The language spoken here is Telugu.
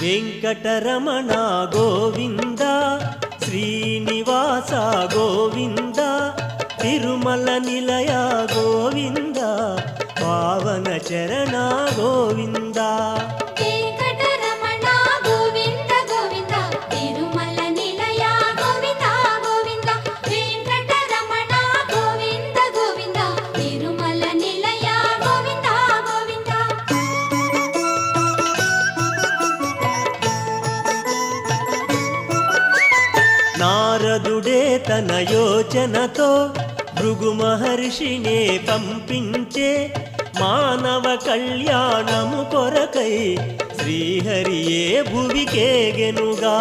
వెంకటరమణ గోవింద శ్రీనివాస గోవింద తిరుమల నిలయ గోవింద పావన చరణ గోవింద వెంకటరమణ గోవింద గోవింద తిరుమల నిలయ గోవింద గోవింద వెంకటరమణ గోవింద గోవింద తిరుమల నిలయ గోవింద గోవింద నారదుడే తన యోచనతో భృగు మహర్షినే పంపించే మానవ కళ్యాణము కొరకై శ్రీహరియే భువికేగెనుగా